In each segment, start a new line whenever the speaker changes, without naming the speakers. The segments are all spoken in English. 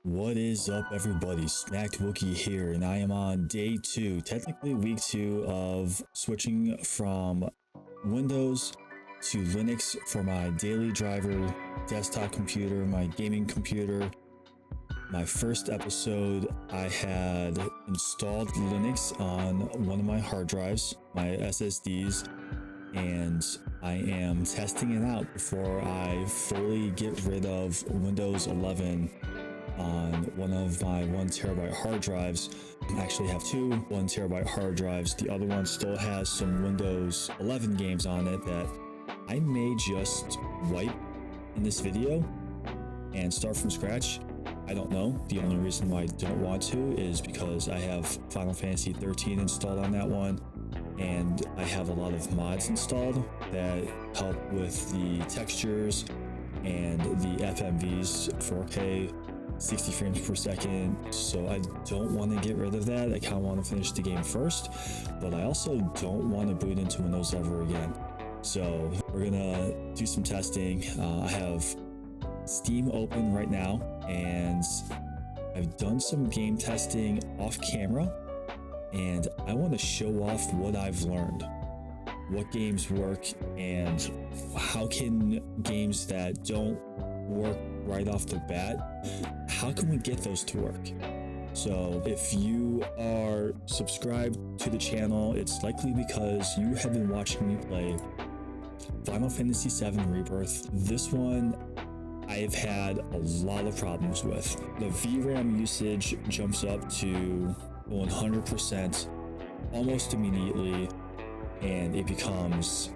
What is up, everybody? Smacked Wookie here, and I am on day 2, technically week 2 of switching from Windows to Linux for my daily driver, desktop computer, my gaming computer. My first episode, I had installed Linux on one of my hard drives, my SSDs, and I am testing it out before I fully get rid of Windows 11 on one of my 1 terabyte hard drives. I actually have two 1 terabyte hard drives. The other one still has some Windows 11 games on it that I may just wipe in this video and start from scratch. I don't know. The only reason why I don't want to is because I have Final Fantasy XIII installed on that one, and I have a lot of mods installed that help with the textures and the FMVs, 4K, 60 frames per second. So I don't want to get rid of that. I kind of want to finish the game first, but I also don't want to boot into Windows ever again. So we're gonna do some testing. I have Steam open right now, and I've done some game testing off camera, and I want to show off what I've learned, what games work, and how can games that don't work right off the bat, how can we get those to work? So if you are subscribed to the channel, it's likely because you have been watching me play Final Fantasy VII Rebirth. This one I've had a lot of problems with. The VRAM usage jumps up to 100% almost immediately, and it becomes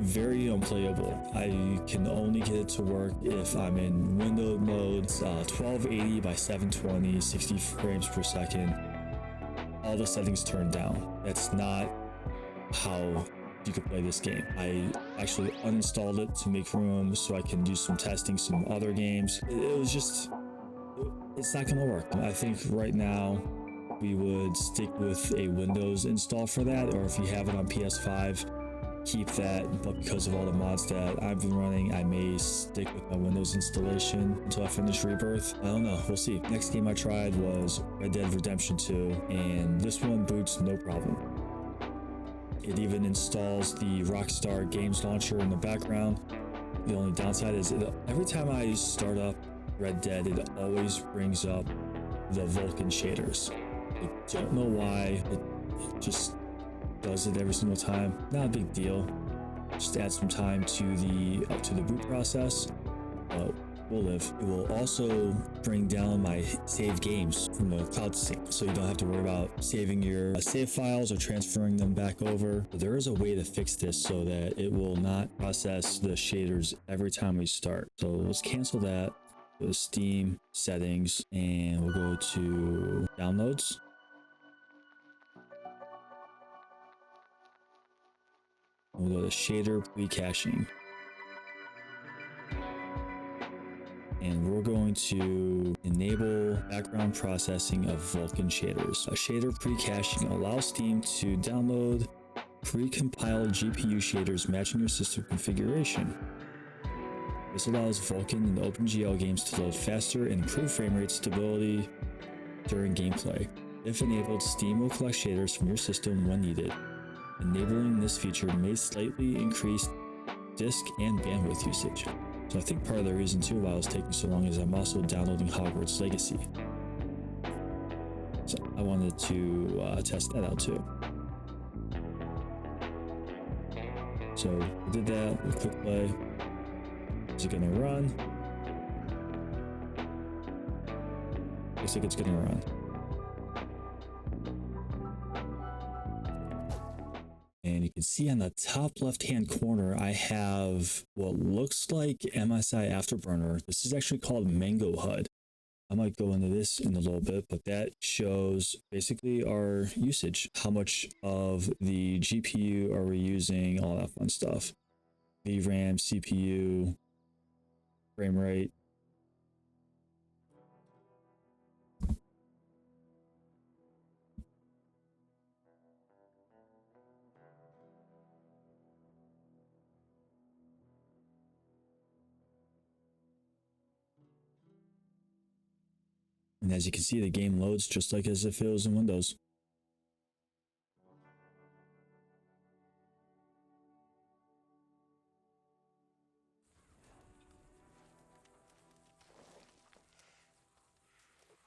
very unplayable. I can only get it to work if I'm in window modes, 1280 by 720, 60 frames per second, all the settings turned down. That's not how you could play this game. I actually uninstalled it to make room so I can do some testing, some other games. It was just, it's not gonna work. I think right now we would stick with a Windows install for that, or if you have it on PS5, keep that. But because of all the mods that I've been running, I may stick with my Windows installation until I finish Rebirth. I don't know, we'll see. Next game I tried was Red Dead Redemption 2, and this one boots no problem. It even installs the Rockstar Games Launcher in the background. The only downside is every time I start up Red Dead, it always brings up the Vulkan shaders. I don't know why, it just does it every single time. Not a big deal. Just add some time to the boot process, but we'll live. It will also bring down my save games from the cloud sync, so you don't have to worry about saving your save files or transferring them back over. But there is a way to fix this so that it will not process the shaders every time we start. So let's cancel that. Go to Steam settings, and we'll go to downloads. We'll go to shader pre-caching, and we're going to enable background processing of Vulkan shaders. A shader pre-caching allows Steam to download pre-compiled GPU shaders matching your system configuration. This allows Vulkan and OpenGL games to load faster and improve frame rate stability during gameplay. If enabled, Steam will collect shaders from your system when needed. Enabling this feature may slightly increase disk and bandwidth usage. So I think part of the reason too why it was taking so long is I'm also downloading Hogwarts Legacy. So I wanted to test that out too. So we did that, we click play. Is it gonna run? Looks like it's gonna run. And you can see on the top left-hand corner, I have what looks like MSI Afterburner. This is actually called Mangohud. I might go into this in a little bit, but that shows basically our usage. How much of the GPU are we using, all that fun stuff. VRAM, CPU, frame rate. And as you can see, the game loads just like as if it was in Windows.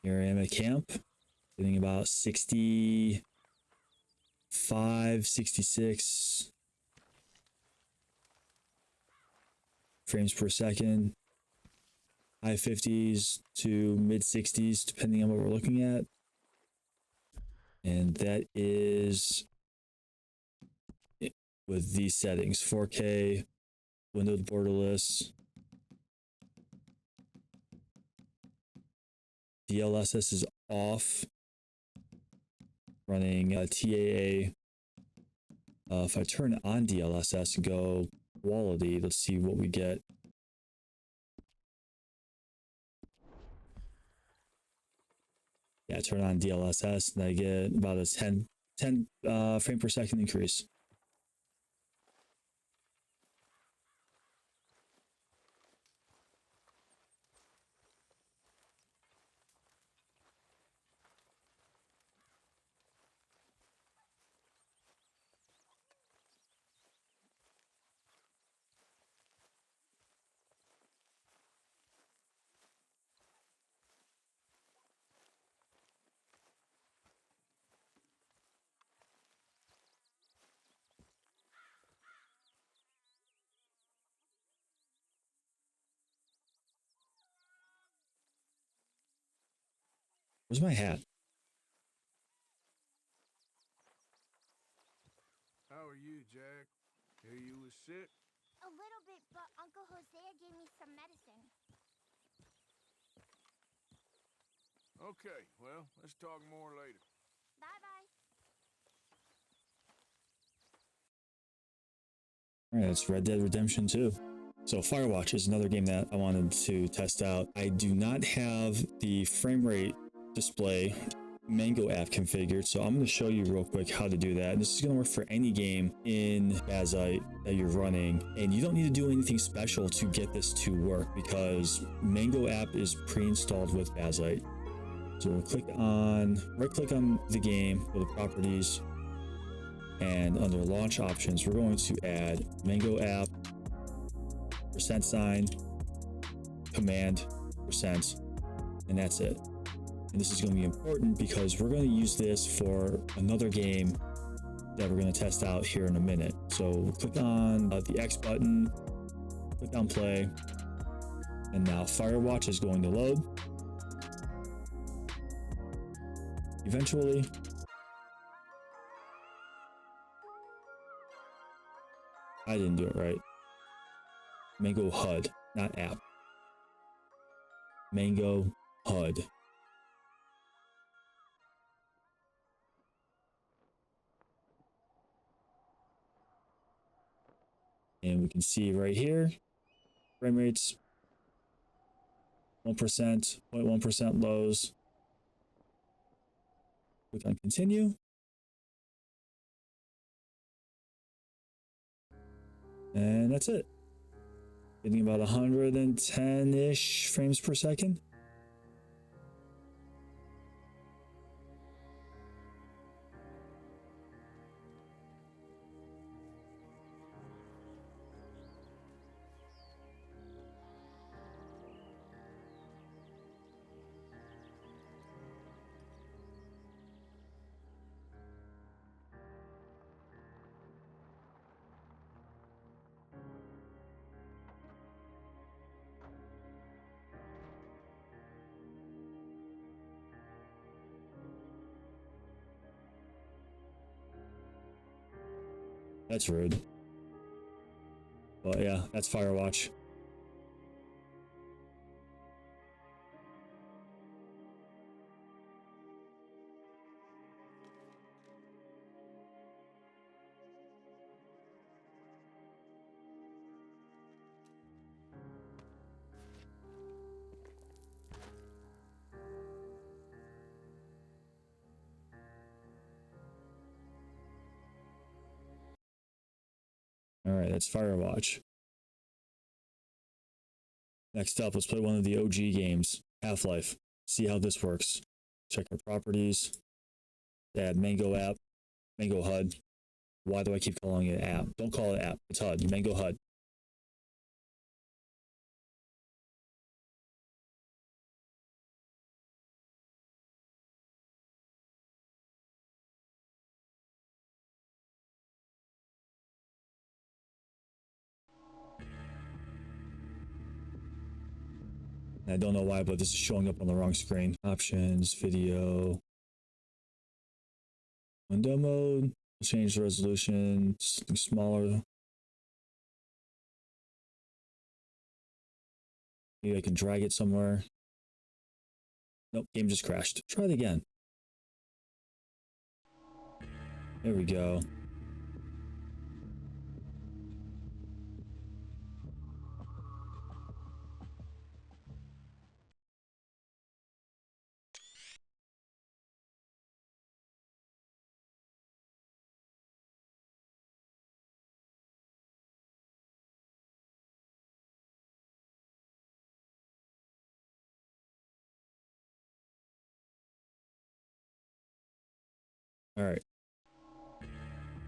Here I am at camp, getting about 65, 66 frames per second, high 50s to mid 60s, depending on what we're looking at. And that is it with these settings: 4K, windowed borderless, DLSS is off, running TAA. If I turn on DLSS and go quality, let's see what we get. Yeah, turn on DLSS and I get about a 10 frame per second increase. Where's my hat?
How are you, Jack? Hear you was sick?
A little bit, but Uncle Hosea gave me some medicine.
Okay, well, let's talk more later.
Bye-bye.
All right, it's Red Dead Redemption 2. So Firewatch is another game that I wanted to test out. I do not have the frame rate display Mangapp configured, so I'm going to show you real quick how to do that. And this is going to work for any game in Bazzite that you're running, and you don't need to do anything special to get this to work because Mangapp is pre-installed with Bazzite. So we'll right click on the game, go to properties, and under launch options we're going to add Mangapp %, command %, and that's it. And this is going to be important because we're going to use this for another game that we're going to test out here in a minute. So click on the X button, click on play, and now Firewatch is going to load. Eventually, I didn't do it right. Mangohud, not app. Mangohud. And we can see right here, frame rates, 1%, 0.1% lows. Click on continue. And that's it. Getting about 110-ish frames per second. That's rude. Well, yeah, that's Firewatch. All right, that's Firewatch. Next up, let's play one of the OG games, Half-Life. see how this works. Check our properties. Add Mangoapp, Mangohud. Why do I keep calling it app? Don't call it app. It's HUD. Mangohud. I don't know why, but this is showing up on the wrong screen. Options, video, window mode. Change the resolution, something smaller. Maybe I can drag it somewhere. Nope, game just crashed. Try it again. There we go. All right.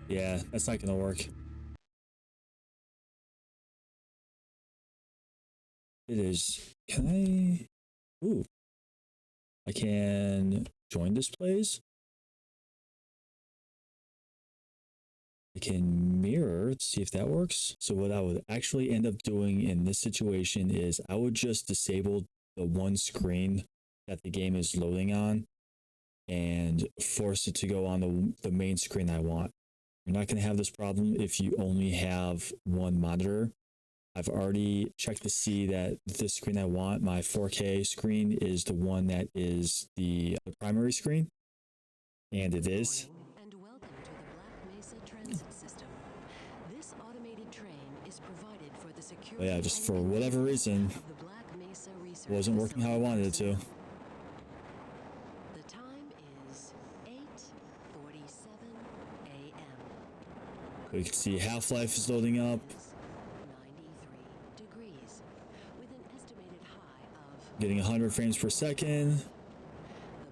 Yeah, that's not gonna work. It is. Can I? Ooh. I can join displays. I can mirror to see if that works. So what I would actually end up doing in this situation is I would just disable the one screen that the game is loading on and force it to go on the main screen I want. You're not going to have this problem if you only have one monitor. I've already checked to see that this screen I want, my 4K screen, is the one that is the primary screen. And it is.
And welcome to the Black Mesa Transit System. This automated train is provided for the security.
But yeah, just for whatever reason, it wasn't working how I wanted it to.
The time is 8:47 a.m.
We can see Half-Life is loading up.
93 degrees with an estimated high of
Getting 100 frames per second.
the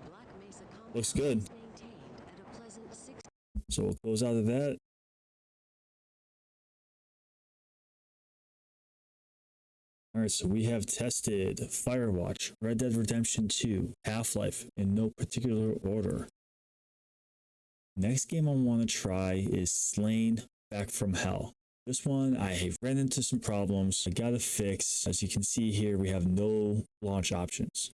Black Mesa complex
Looks good.
is maintained at a pleasant 6.
So we'll close out of that. All right, so we have tested Firewatch, Red Dead Redemption 2, Half-Life in no particular order. Next game I want to try is Slain Back from Hell. This one, I have ran into some problems. I got to fix. As you can see here, we have no launch options.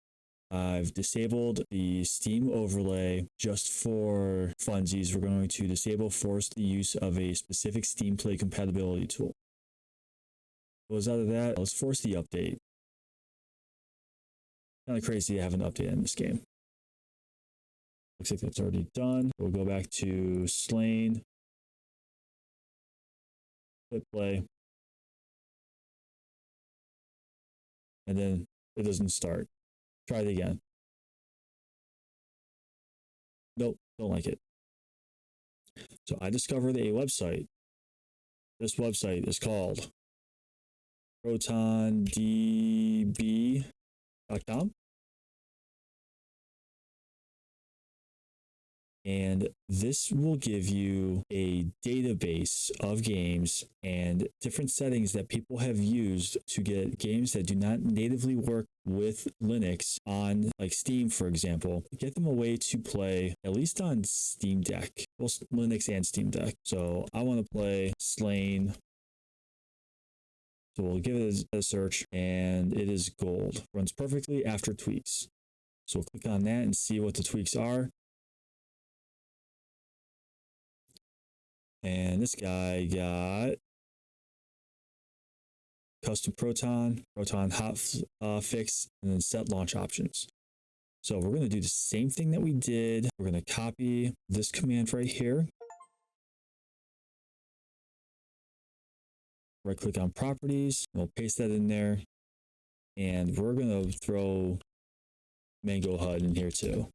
I've disabled the Steam overlay just for funsies. We're going to force the use of a specific Steam Play compatibility tool. Close out of that. Let's force the update. Kind of crazy to have an update in this game. Looks like that's already done. We'll go back to Slain. Hit play. And then it doesn't start. Try it again. Nope, don't like it. So I discovered a website. This website is called protondb.com. And this will give you a database of games and different settings that people have used to get games that do not natively work with Linux on, like Steam, for example, get them a way to play at least on Steam Deck, both Linux and Steam Deck. So I want to play Slain. So we'll give it a search, and it is gold. Runs perfectly after tweaks. So we'll click on that and see what the tweaks are. And this guy got custom Proton hot fix, and then set launch options. So we're going to do the same thing that we did. We're going to copy this command right here. Right click on properties. We'll paste that in there. And we're going to throw Mangohud in here too.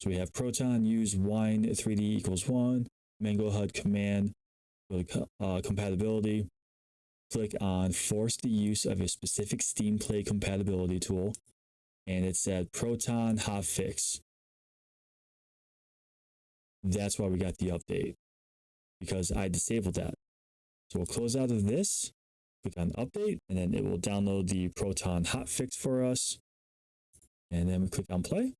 So we have Proton use wine 3D equals 1, Mangohud command, go to compatibility, click on force the use of a specific Steam Play compatibility tool. and it said Proton hotfix. That's why we got the update, because I disabled that. So we'll close out of this, click on update, and then it will download the Proton hotfix for us. And then we click on play.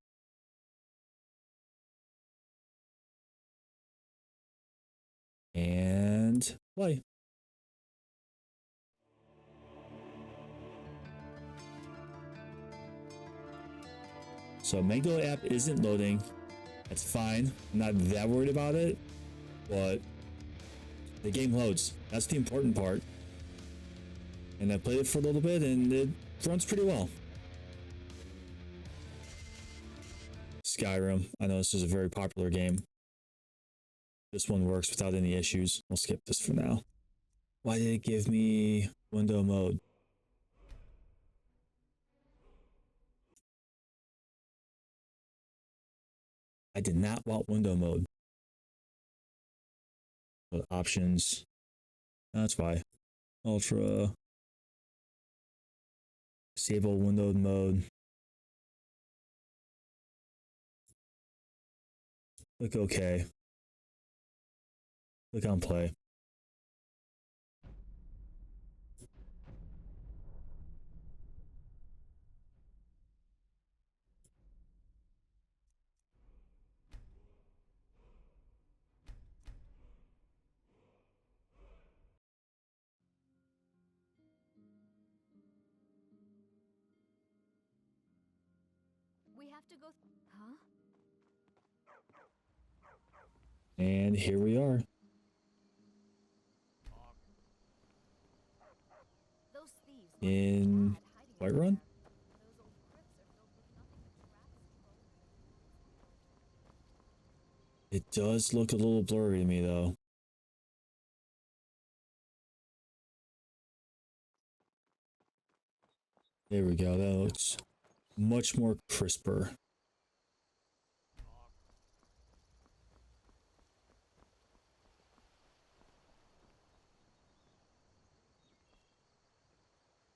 And play. So Mango app isn't loading. That's fine. I'm not that worried about it, but the game loads. That's the important part. And I played it for a little bit and it runs pretty well. Skyrim. I know this is a very popular game. This one works without any issues. I'll skip this for now. Why did it give me window mode? I did not want window mode. But options. That's why. Ultra. Disable windowed mode. Click OK. Click on play.
We have to go. Huh?
And here we are.
Those thieves
In Whiterun?
Those old crypts are filled with nothing but traps.
It does look a little blurry to me though. There we go. That looks much more crisper.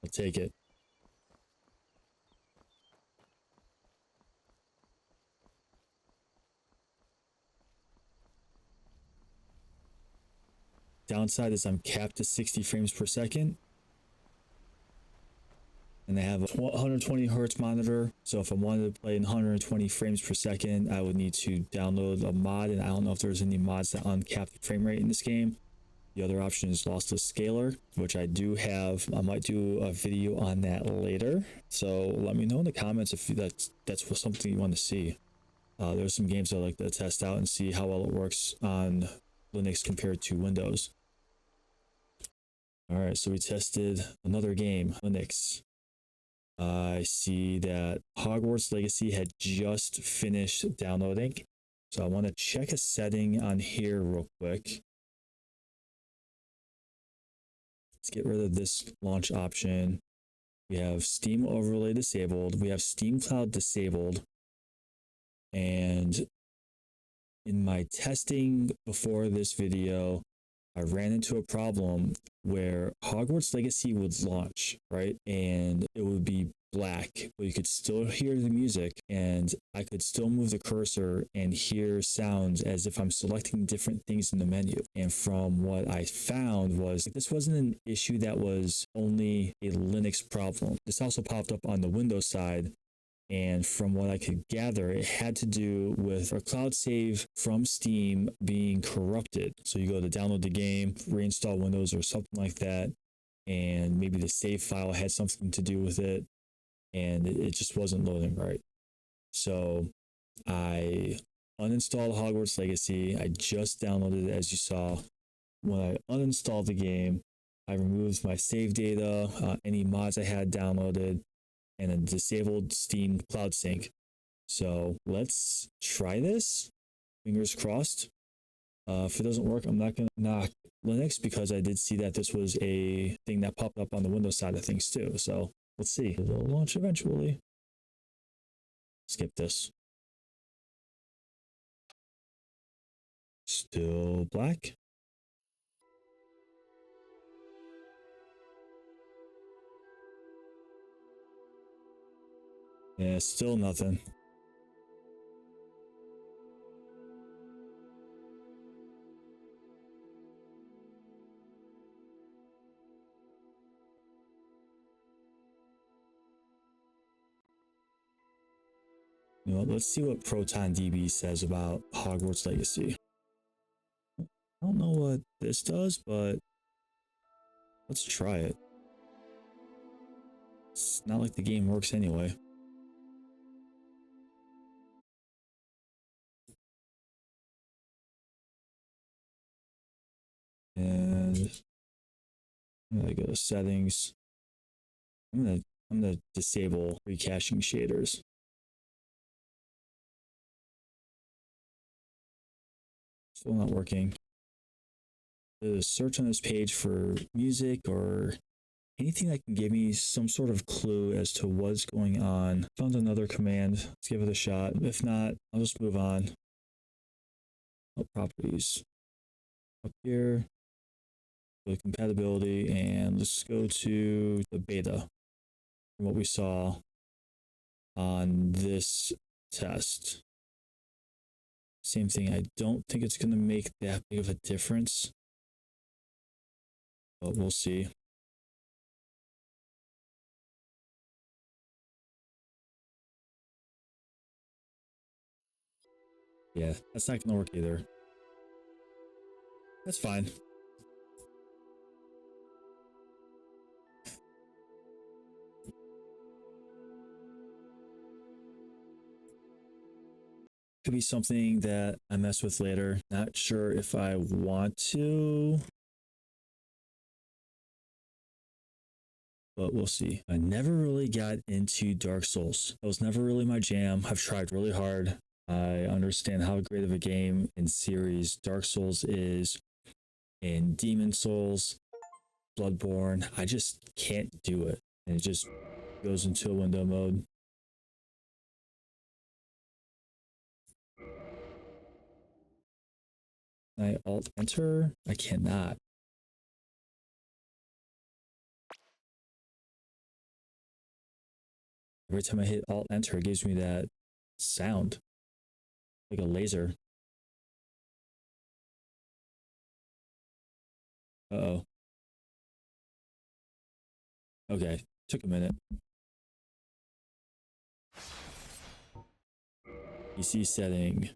I'll take it. Downside is I'm capped to 60 frames per second. And they have a 120 hertz monitor. So if I wanted to play in 120 frames per second, I would need to download a mod. And I don't know if there's any mods that uncap the frame rate in this game. The other option is lossless scaler, which I do have. I might do a video on that later. So let me know in the comments if that's something you want to see. There's some games I like to test out and see how well it works on Linux compared to Windows. All right, so we tested another game, Linux. I see that Hogwarts Legacy had just finished downloading. So I want to check a setting on here real quick. Let's get rid of this launch option. We have Steam overlay disabled. We have Steam Cloud disabled. And in my testing before this video, I ran into a problem where Hogwarts Legacy would launch, right? And it would be black, but you could still hear the music and I could still move the cursor and hear sounds as if I'm selecting different things in the menu. And from what I found was this wasn't an issue that was only a Linux problem. This also popped up on the Windows side. And from what I could gather, it had to do with our cloud save from Steam being corrupted. So you go to download the game, reinstall Windows or something like that, and maybe the save file had something to do with it, and it just wasn't loading right. So I uninstalled Hogwarts Legacy. I just downloaded it, as you saw. When I uninstalled the game, I removed my save data, any mods I had downloaded, and then disabled Steam Cloud Sync. So let's try this. Fingers crossed. If it doesn't work, I'm not going to knock Linux because I did see that this was a thing that popped up on the Windows side of things too. So let's see. It'll launch eventually. Skip this. Still black. Yeah, still nothing. You know, let's see what ProtonDB says about Hogwarts Legacy. I don't know what this does, but let's try it. It's not like the game works anyway. And I'm gonna go to settings. I'm gonna disable recaching shaders. Still not working. Search on this page for music or anything that can give me some sort of clue as to what's going on. Found another command. Let's give it a shot. If not, I'll just move on. Oh, properties. Up here. Go to compatibility and let's go to the beta. From what we saw on this test. Same thing. I don't think it's going to make that big of a difference. But we'll see. Yeah, that's not gonna work either. That's fine. Could be something that I mess with later. Not sure if I want to. But we'll see. I never really got into Dark Souls. That was never really my jam. I've tried really hard. I understand how great of a game and series Dark Souls is, and Demon Souls, Bloodborne. I just can't do it. And it just goes into a window mode. Can I alt enter? I cannot. Every time I hit alt enter, it gives me that sound like a laser. Uh-oh. Okay, took a minute. PC setting.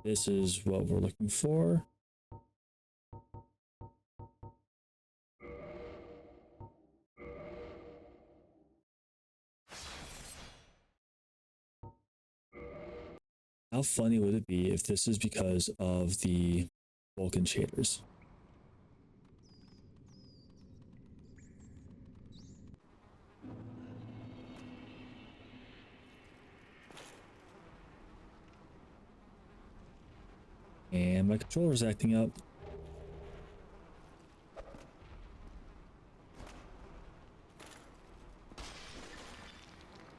This is what we're looking for. How funny would it be if this is because of the Vulcan shaders? And my controller's acting up.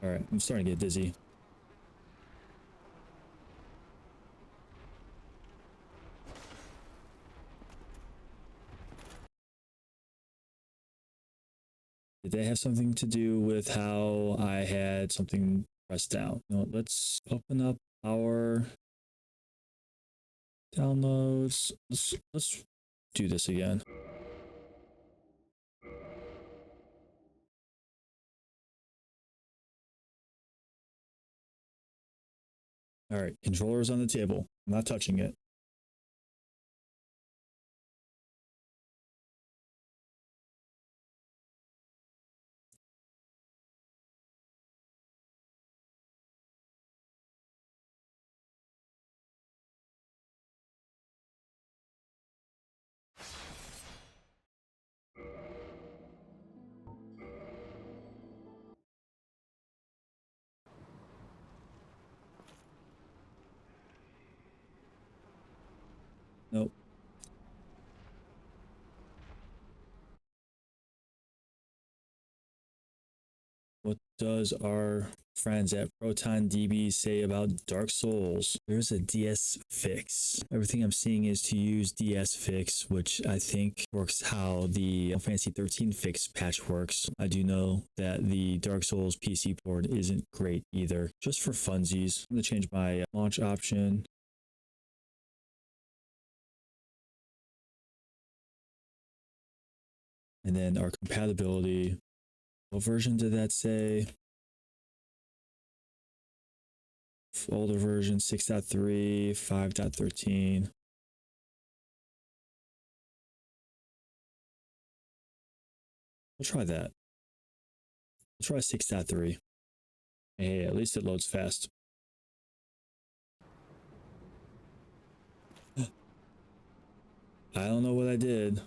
Alright, I'm starting to get dizzy. Did they have something to do with how I had something pressed down? No, let's open up our downloads. Let's do this again. All right, controller's on the table. I'm not touching it. What does our friends at ProtonDB say about Dark Souls? There's a DS fix. Everything I'm seeing is to use DS fix, which I think works how the Final Fantasy 13 fix patch works. I do know that the Dark Souls PC port isn't great either. Just for funsies, I'm going to change my launch option. And then our compatibility. What version did that say? Older version 6.3, 5.13. We'll try that. We'll try 6.3. Hey, at least it loads fast. I don't know what I did.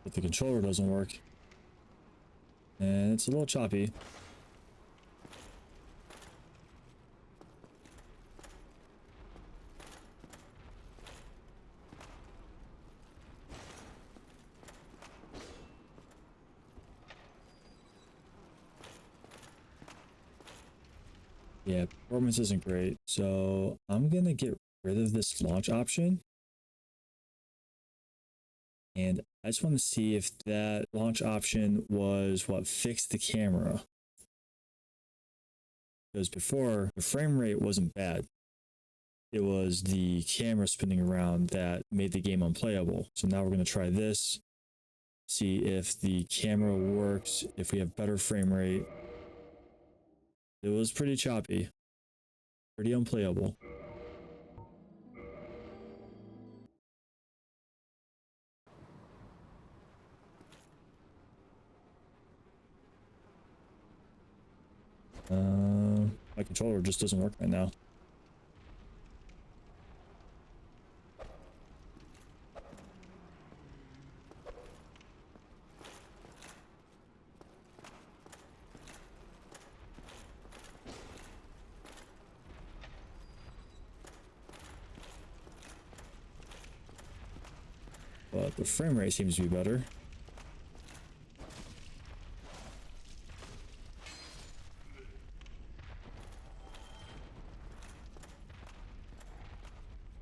But the controller doesn't work. And it's a little choppy. Yeah, performance isn't great. So I'm going to get rid of this launch option. And I just want to see if that launch option was what fixed the camera. Because before, the frame rate wasn't bad. It was the camera spinning around that made the game unplayable. So now we're going to try this. See if the camera works, if we have better frame rate. It was pretty choppy. Pretty unplayable. My controller just doesn't work right now. But the frame rate seems to be better.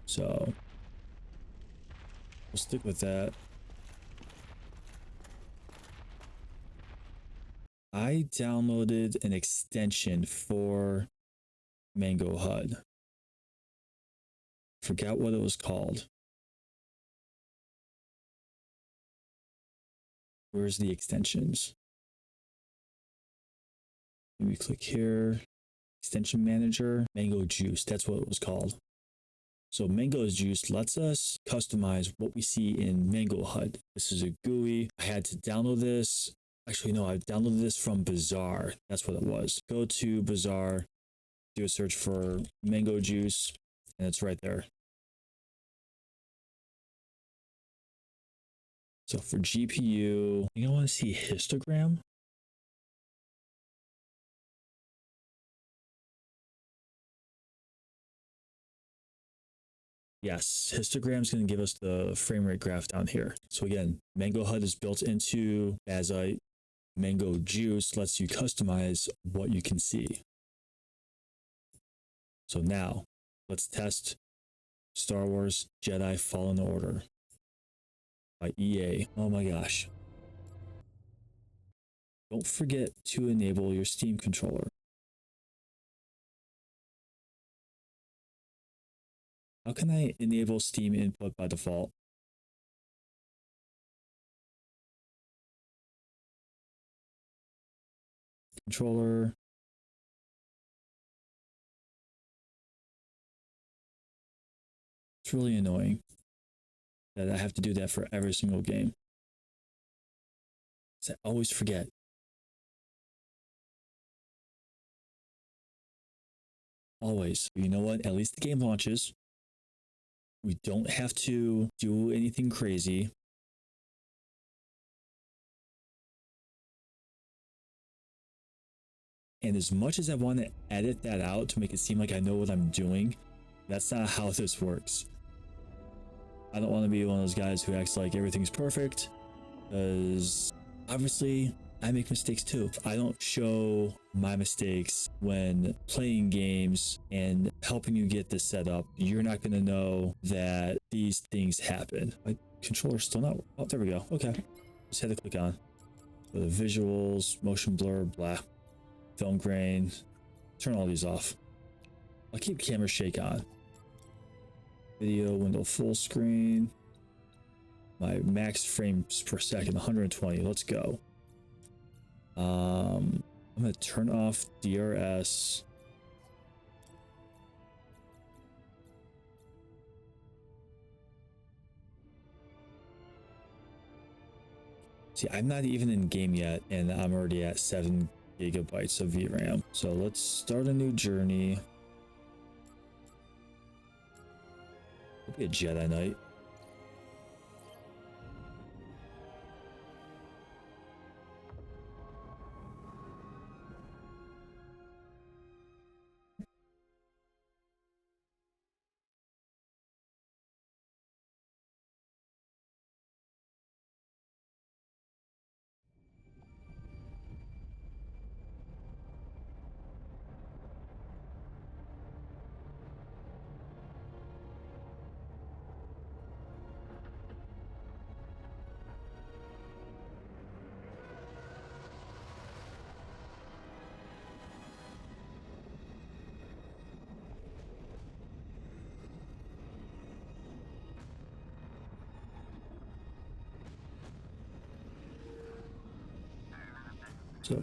So we'll stick with that. I downloaded an extension for Mangohud. Forgot what it was called. Where's the extensions? Maybe click here. Extension manager, Mango Juice. That's what it was called. So Mango Juice lets us customize what we see in Mangohud. This is a GUI. I had to download this. Actually, no, I downloaded this from Bazaar. That's what it was. Go to Bazaar, do a search for Mango Juice, and it's right there. So for GPU, I want to see histogram. Yes, histogram is going to give us the frame rate graph down here. So again, Mangohud is built into Bazzite. Mango Juice lets you customize what you can see. So now, let's test Star Wars Jedi Fallen Order by EA. Oh my gosh. Don't forget to enable your Steam controller. How can I enable Steam input by default? Controller. It's really annoying that I have to do that for every single game. I always forget. Always. You know what? At least the game launches. We don't have to do anything crazy. And as much as I want to edit that out to make it seem like I know what I'm doing, that's not how this works. I don't want to be one of those guys who acts like everything's perfect, because obviously I make mistakes too. If I don't show my mistakes when playing games and helping you get this set up, you're not going to know that these things happen. My controller's still not. Oh, there we go. Okay. Just had to click on. Go to visuals, motion blur, blah. Film grain. Turn all these off. I'll keep camera shake on. Video window full screen. My max frames per second, 120. Let's go. I'm gonna turn off DRS. See, I'm not even in game yet, and I'm already at 7 gigabytes of VRAM. So let's start a new journey. It'll be a Jedi Knight.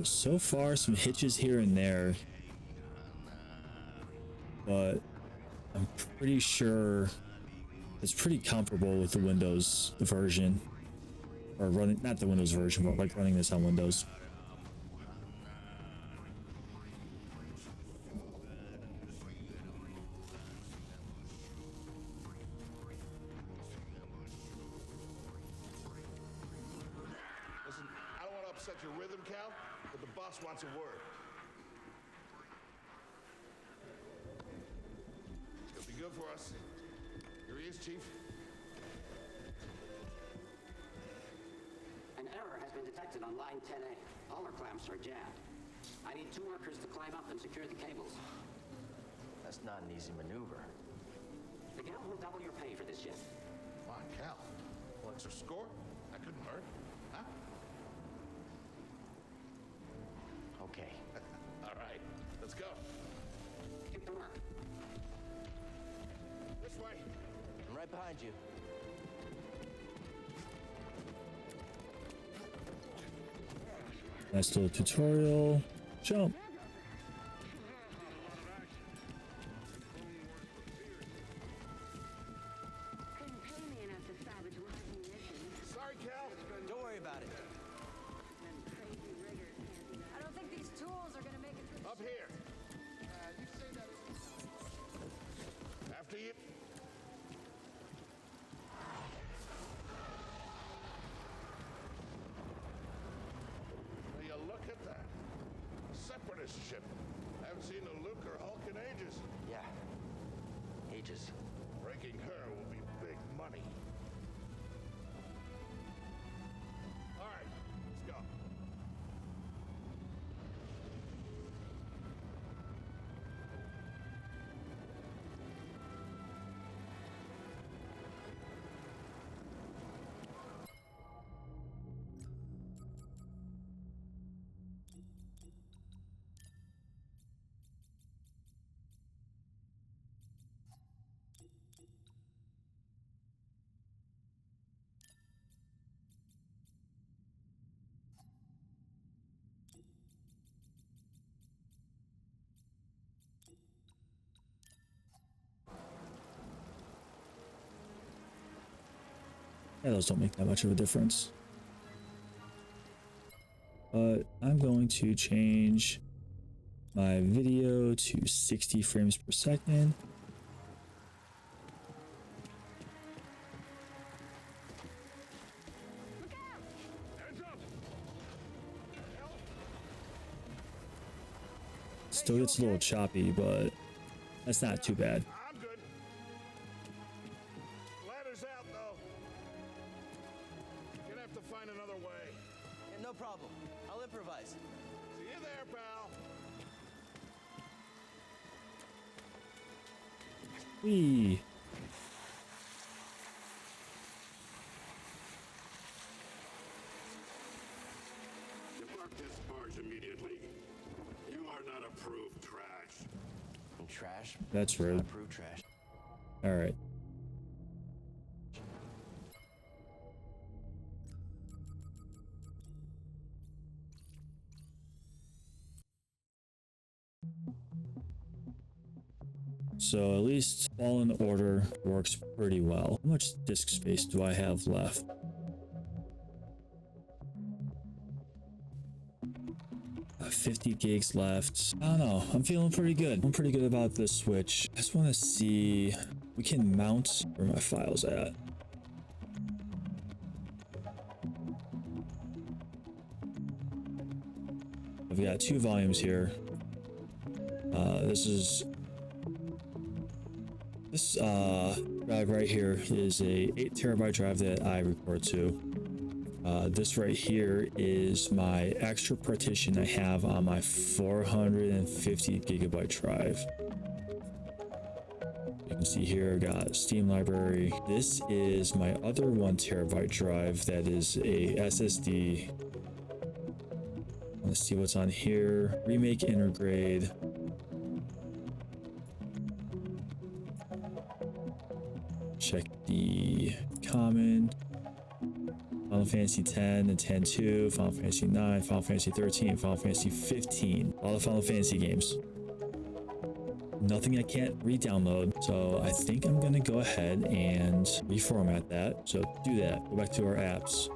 So far, some hitches here and there, but I'm pretty sure it's pretty comparable with the Windows version, or running, not the Windows version, but like running this on Windows.
Listen, I don't want to upset your rhythm, Cal, but the boss wants a word. It'll be good for us. Here he is, Chief.
An error has been detected on line 10A. All our clamps are jammed. I need 2 workers to climb up and secure the cables.
That's not an easy maneuver.
The gal will double your pay for this shift.
Come on, Cal. Well, extra score? That couldn't hurt. Huh?
Okay.
All right, let's go.
Get to work.
This way.
I'm right behind you.
Nice little tutorial. Jump.
Sorry, Cal.
Don't worry about it.
I don't think these tools are gonna make it through.
Up here. After you. Will you look at that? Separatist ship. Haven't seen a Luke or Hulk in ages.
Yeah. Ages.
Breaking her will be big money. All right, let's go.
Yeah, those don't make that much of a difference. But I'm going to change my video to 60 frames per second.
Hands up! Help!
Still gets a little choppy, but that's not too bad.
I'm good. Ladder's out, though. Gonna have to find another way.
Yeah, no problem. I'll improvise.
See you there, pal.
Whee!
Depart this barge immediately. You are not approved trash.
And trash?
That's rude.
Approved trash.
All right. So at least Fallen Order works pretty well. How much disk space do I have left? Got 50 gigs left. I don't know. I'm feeling pretty good. I'm pretty good about this Switch. I just want to see. We can mount where my files at. I've got 2 volumes here. This drive right here is a 8 terabyte drive that I record to. This right here is my extra partition I have on my 450 gigabyte drive. You can see here I got Steam library. This is my other 1 terabyte drive that is a SSD. Let's see what's on here. Remake Intergrade. Check the common. Final Fantasy X and X-2, Final Fantasy 9, Final Fantasy 13, Final Fantasy 15. All the Final Fantasy games. Nothing I can't re-download, so I think I'm gonna go ahead and reformat that. So do that. Go back to our apps.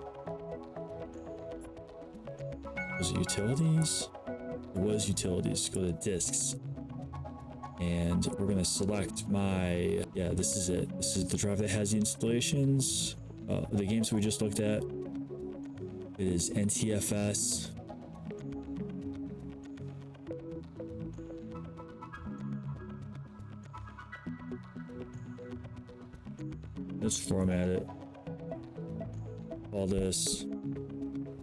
Was it utilities? It was utilities. Go to disks. And we're gonna select my, yeah, this is it. This is the drive that has the installations. The games we just looked at. It is NTFS. Let's format it. Call this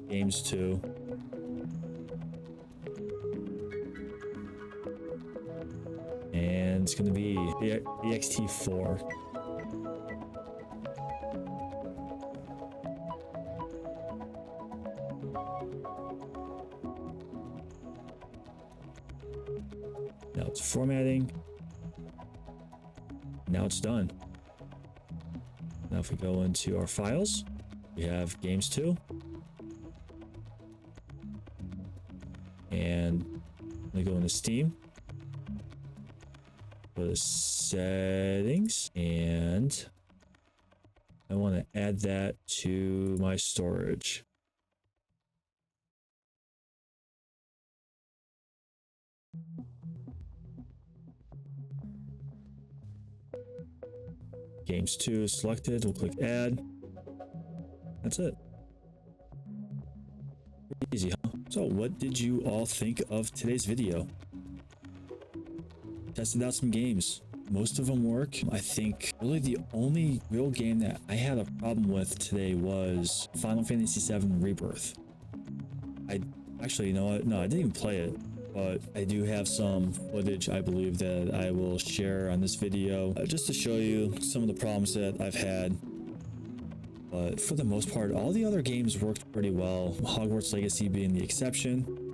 Games 2. And it's gonna be the EXT4. Now it's formatting. Now it's done. Now if we go into our files, we have Games 2. And I'm gonna go into Steam. Go to settings, and I want to add that to my storage. Games 2 is selected. We'll click add. That's it. Pretty easy, huh? So what did you all think of today's video? Tested out some games. Most of them work. I think really the only real game that I had a problem with today was Final Fantasy VII Rebirth. I actually, you know what? No, I didn't even play it, but I do have some footage I believe that I will share on this video just to show you some of the problems that I've had. But for the most part, all the other games worked pretty well, Hogwarts Legacy being the exception.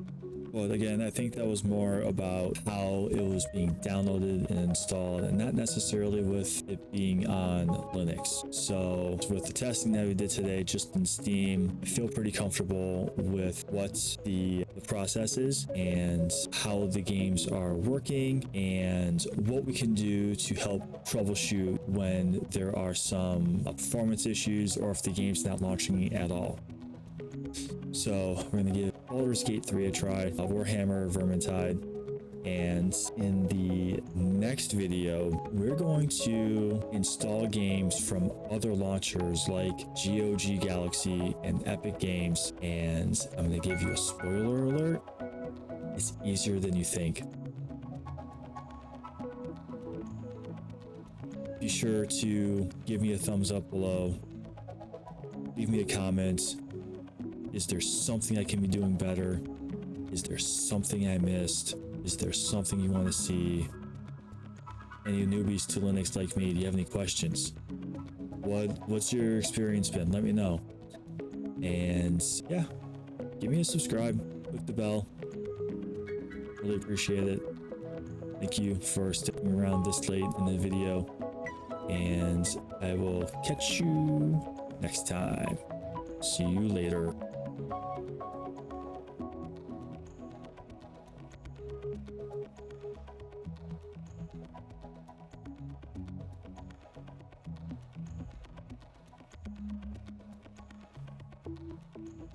But again, I think that was more about how it was being downloaded and installed, and not necessarily with it being on Linux. So with the testing that we did today just in Steam, I feel pretty comfortable with what the process is and how the games are working and what we can do to help troubleshoot when there are some performance issues or if the game's not launching at all. So we're going to give Baldur's Gate 3 a try, Warhammer Vermintide, and in the next video, we're going to install games from other launchers like GOG Galaxy and Epic Games, and I'm going to give you a spoiler alert. It's easier than you think. be sure to give me a thumbs up below. Leave me a comment. Is there something I can be doing better? Is there something I missed? Is there something you want to see? Any newbies to Linux like me, do you have any questions? What's your experience been? Let me know. And yeah, give me a subscribe, click the bell. Really appreciate it. Thank you for sticking around this late in the video. And I will catch you next time. See you later.